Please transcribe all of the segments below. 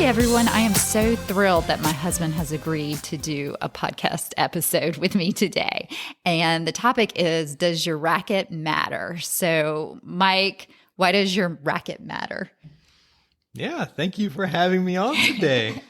everyone. I am so thrilled that my husband has agreed to do a podcast episode with me today. And the topic is, does your racket matter? So, Mike, why does your racket matter? Yeah, thank you for having me on today.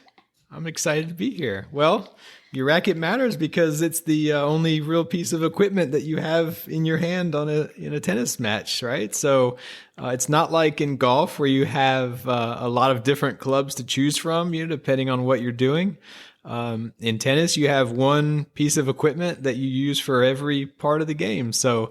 I'm excited to be here. Well, your racket matters because it's the only real piece of equipment that you have in your hand in a tennis match, right? So it's not like in golf where you have a lot of different clubs to choose from, depending on what you're doing. In tennis, you have one piece of equipment that you use for every part of the game. So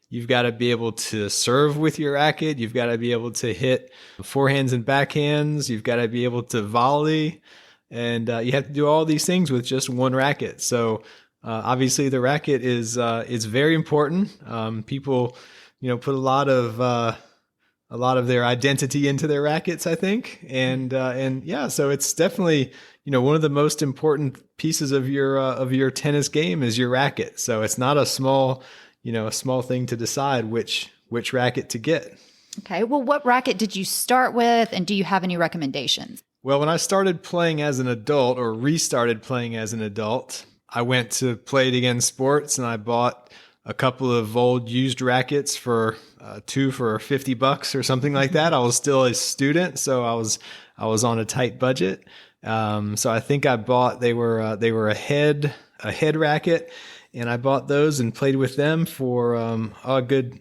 you've got to be able to serve with your racket. You've got to be able to hit forehands and backhands. You've got to be able to volley. And you have to do all these things with just one racket. So obviously the racket is very important. People, put a lot of their identity into their rackets, I think. And yeah, so it's definitely, one of the most important pieces of your tennis game is your racket. So it's not a small thing to decide which racket to get. Okay. Well, what racket did you start with, and do you have any recommendations? Well, when I started playing as an adult, or restarted playing as an adult, I went to Play It Again Sports and I bought a couple of old used rackets for two for $50 or something like that. I was still a student, so I was on a tight budget. So I think they were a head racket. And I bought those and played with them for a good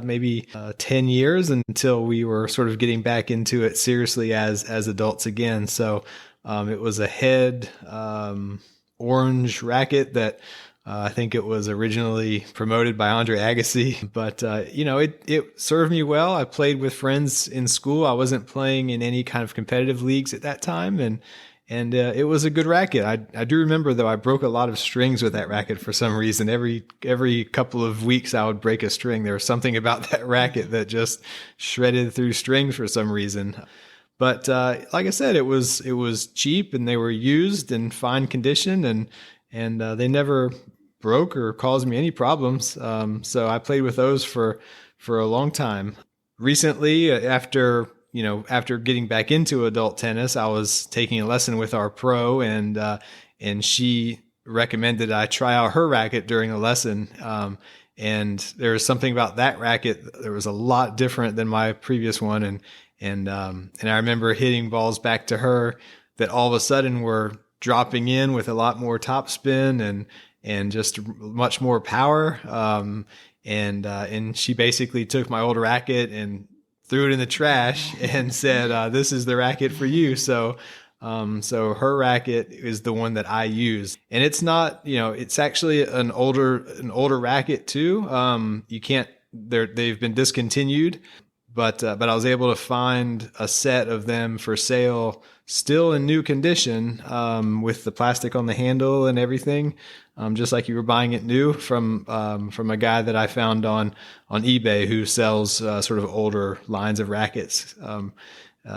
maybe 10 years until we were sort of getting back into it seriously as adults again. So it was a head orange racket that I think it was originally promoted by Andre Agassi. But, it served me well. I played with friends in school. I wasn't playing in any kind of competitive leagues at that time. And it was a good racket. I do remember, though, I broke a lot of strings with that racket for some reason. Every couple of weeks, I would break a string. There was something about that racket that just shredded through strings for some reason. But like I said, it was cheap, and they were used in fine condition, and they never broke or caused me any problems. So I played with those for a long time. Recently, after getting back into adult tennis, I was taking a lesson with our pro, and she recommended I try out her racket during a lesson. And there was something about that racket that was a lot different than my previous one. And I remember hitting balls back to her that all of a sudden were dropping in with a lot more topspin and just much more power. And she basically took my old racket and threw it in the trash and said, this is the racket for you. So her racket is the one that I use. And it's not, it's actually an older racket too. They've been discontinued, but I was able to find a set of them for sale still in new condition, with the plastic on the handle and everything. Just like you were buying it new from a guy that I found on eBay who sells sort of older lines of rackets.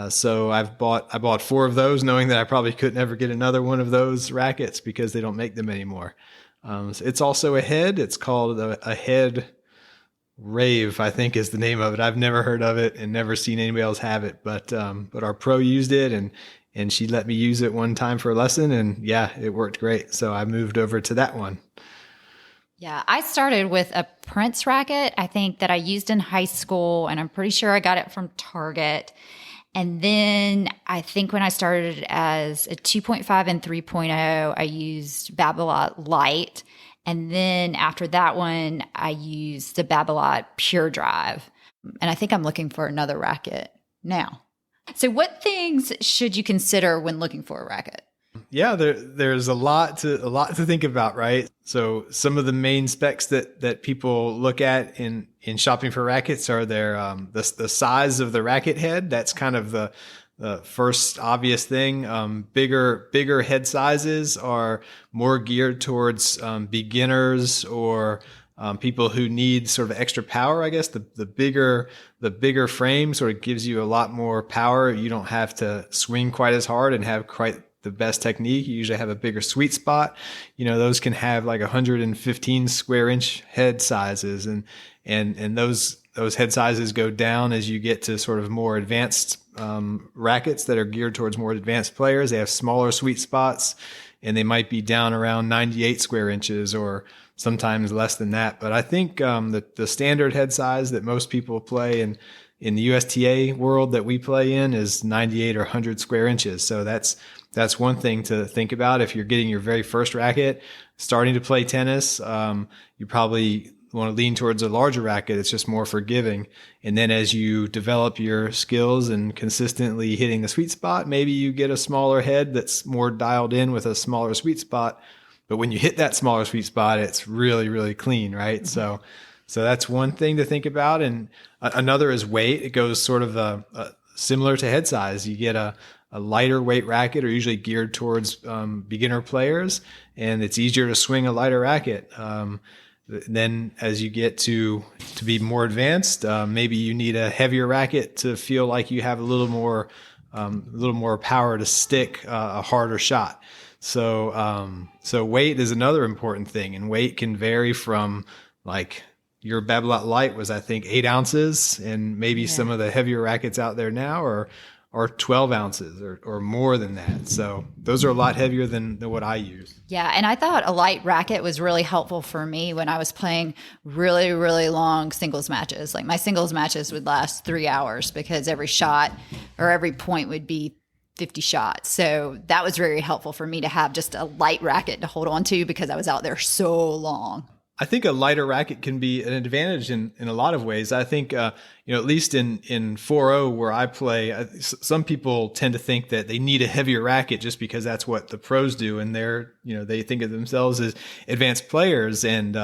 So I bought 4 of those, knowing that I probably could never get another one of those rackets because they don't make them anymore. So it's also a head. It's called a head Rave, I think is the name of it. I've never heard of it and never seen anybody else have it, but our pro used it, and she let me use it one time for a lesson, and yeah, it worked great. So I moved over to that one. Yeah, I started with a Prince racket, I think, that I used in high school, and I'm pretty sure I got it from Target. And then I think when I started as a 2.5 and 3.0, I used Babolat Light. And then after that one, I used the Babolat Pure Drive. And I think I'm looking for another racket now. So what things should you consider when looking for a racket? Yeah, there's a lot to think about, right? So some of the main specs that people look at in shopping for rackets are the size of the racket head. That's kind of the first obvious thing. Bigger head sizes are more geared towards beginners or people who need sort of extra power. I guess the bigger frame sort of gives you a lot more power. You don't have to swing quite as hard and have quite the best technique. You usually have a bigger sweet spot. Those can have like 115 square inch head sizes, and those those head sizes go down as you get to sort of more advanced rackets that are geared towards more advanced players. They have smaller sweet spots, and they might be down around 98 square inches or sometimes less than that. But I think the standard head size that most people play in the USTA world that we play in is 98 or 100 square inches. So that's one thing to think about. If you're getting your very first racket, starting to play tennis, you probably want to lean towards a larger racket. It's just more forgiving. And then as you develop your skills and consistently hitting the sweet spot, maybe you get a smaller head that's more dialed in with a smaller sweet spot. But when you hit that smaller sweet spot, it's really, really clean, right? Mm-hmm. So that's one thing to think about. And another is weight. It goes sort of similar to head size. You get a lighter weight racket are usually geared towards beginner players, and it's easier to swing a lighter racket. Then as you get to be more advanced, maybe you need a heavier racket to feel like you have a little more power to stick a harder shot. So weight is another important thing, and weight can vary from like your Babolat Light was, I think, 8 ounces, and maybe some of the heavier rackets out there now are 12 ounces or more than that. So those are a lot heavier than what I use. Yeah. And I thought a light racket was really helpful for me when I was playing really, really long singles matches. Like my singles matches would last 3 hours because every shot or every point would be 50 shots. So that was very helpful for me to have just a light racket to hold on to because I was out there so long. I think a lighter racket can be an advantage in a lot of ways. I think, at least in 4-0 where I play, some people tend to think that they need a heavier racket just because that's what the pros do. And they think of themselves as advanced players. And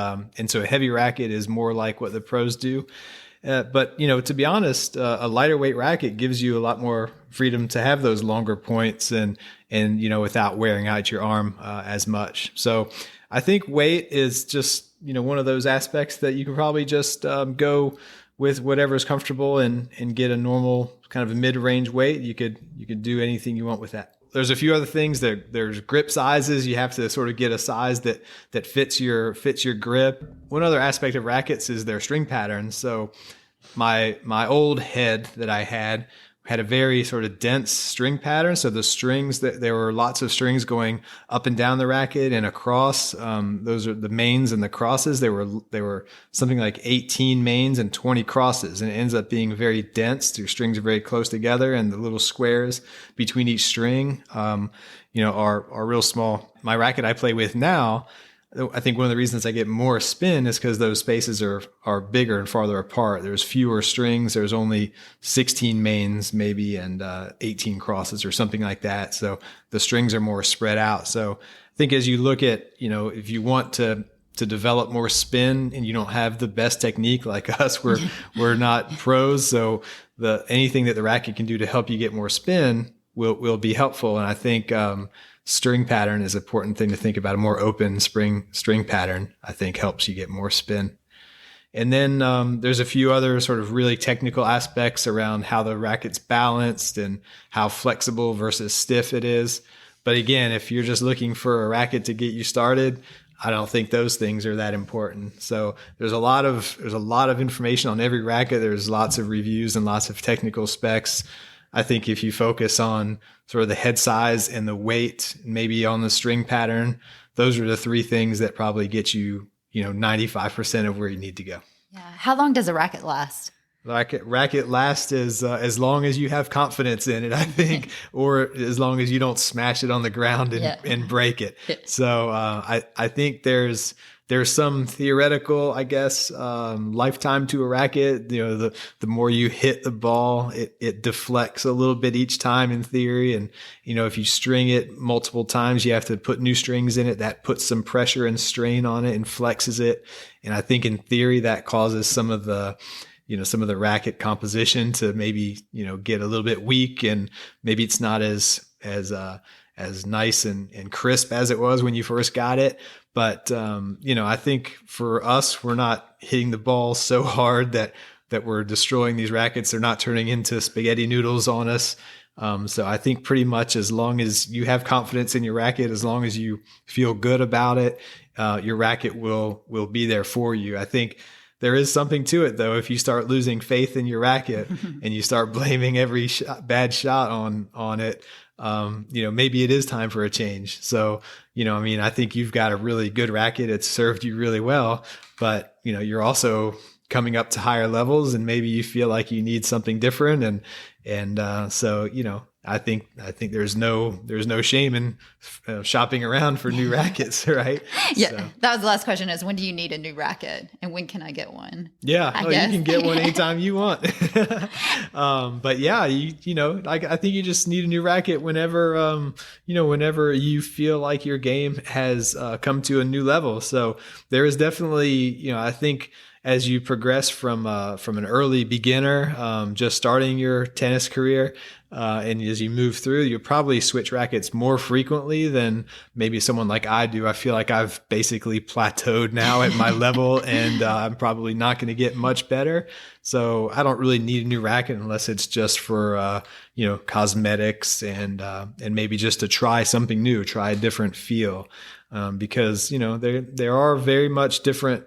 so a heavy racket is more like what the pros do. But to be honest, a lighter weight racket gives you a lot more freedom to have those longer points and without wearing out your arm as much. So I think weight is just, one of those aspects that you can probably just go with whatever's comfortable and get a normal kind of a mid-range weight. You could do anything you want with that. There's a few other things. There's grip sizes. You have to sort of get a size that fits your grip. One other aspect of rackets is their string patterns. So my old head that I had a very sort of dense string pattern. So the strings, there were lots of strings going up and down the racket and across. Those are the mains and the crosses. They were something like 18 mains and 20 crosses, and it ends up being very dense. Your strings are very close together, and the little squares between each string, are real small. My racket I play with now, I think one of the reasons I get more spin is because those spaces are bigger and farther apart. There's fewer strings. There's only 16 mains maybe and 18 crosses or something like that. So the strings are more spread out. So I think as you look at, if you want to develop more spin and you don't have the best technique like us, we're not pros. So anything that the racket can do to help you get more spin will be helpful. And I think, string pattern is an important thing to think about. A more open string pattern, I think, helps you get more spin. And then there's a few other sort of really technical aspects around how the racket's balanced and how flexible versus stiff it is. But again, if you're just looking for a racket to get you started, I don't think those things are that important. So there's a lot of information on every racket. There's lots of reviews and lots of technical specs. I think if you focus on sort of the head size and the weight, maybe on the string pattern, those are the 3 things that probably get you, 95% of where you need to go. Yeah. How long does a racket last? Racket lasts as long as you have confidence in it, I think, or as long as you don't smash it on the ground and break it. So I think there's some theoretical, I guess, lifetime to a racket. The more you hit the ball, it deflects a little bit each time in theory. And, if you string it multiple times, you have to put new strings in it. That puts some pressure and strain on it and flexes it. And I think in theory that causes some of the racket composition to maybe, get a little bit weak, and maybe it's not as nice and crisp as it was when you first got it. But, I think for us, we're not hitting the ball so hard that we're destroying these rackets. They're not turning into spaghetti noodles on us. So I think pretty much as long as you have confidence in your racket, as long as you feel good about it, your racket will be there for you. I think there is something to it though. If you start losing faith in your racket and you start blaming every bad shot on it, maybe it is time for a change. So, I mean, I think you've got a really good racket. It's served you really well, but you're also coming up to higher levels, and maybe you feel like you need something different. So, I think there's no shame in shopping around for new rackets, right? Yeah, so. That was the last question: is when do you need a new racket, and when can I get one? Yeah, you can get one anytime you want. But yeah, I think you just need a new racket whenever whenever you feel like your game has come to a new level. So there is definitely, I think, as you progress from an early beginner, just starting your tennis career, and as you move through, you'll probably switch rackets more frequently than maybe someone like I do. I feel like I've basically plateaued now at my level, and I'm probably not going to get much better. So I don't really need a new racket unless it's just for cosmetics and maybe just to try something new, try a different feel, because there are very much different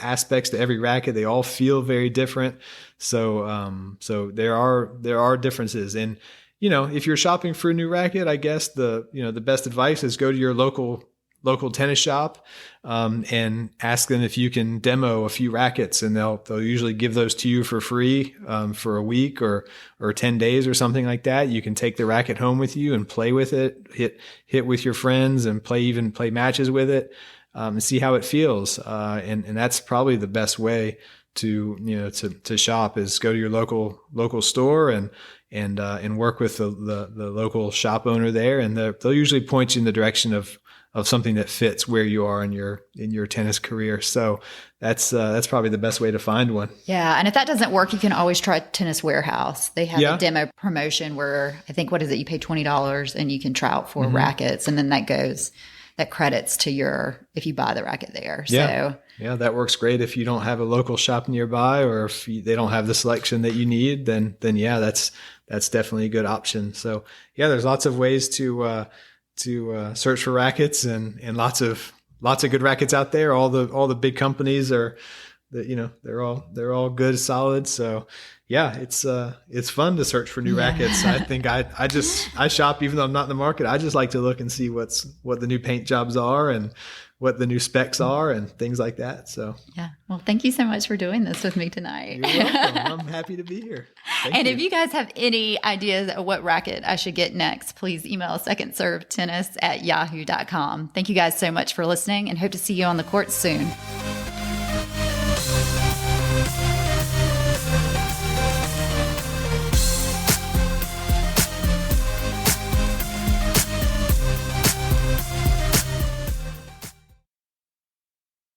aspects to every racket. They all feel very different. So there are differences. And, if you're shopping for a new racket, I guess the best advice is go to your local tennis shop, and ask them if you can demo a few rackets, and they'll usually give those to you for free, for a week or 10 days or something like that. You can take the racket home with you and play with it, hit with your friends and play matches with it. And see how it feels. And that's probably the best way to shop, is go to your local store and work with the local shop owner there. And they'll usually point you in the direction of something that fits where you are in your tennis career. So that's probably the best way to find one. Yeah. And if that doesn't work, you can always try Tennis Warehouse. They have a demo promotion where I think, what is it? You pay $20 and you can try out 4 rackets. And then that credits to if you buy the racket there. Yeah. Yeah, that works great. If you don't have a local shop nearby, or if they don't have the selection that you need, then yeah, that's definitely a good option. So yeah, there's lots of ways to search for rackets, and lots of good rackets out there. All the big companies they're all good, solid. So yeah, it's fun to search for new rackets. I think I shop even though I'm not in the market. I just like to look and see what the new paint jobs are and what the new specs are and things like that. So yeah. Well, thank you so much for doing this with me tonight. You're welcome. I'm happy to be here. Thank you. If you guys have any ideas of what racket I should get next, please email secondservetennis@yahoo.com. Thank you guys so much for listening, and hope to see you on the court soon.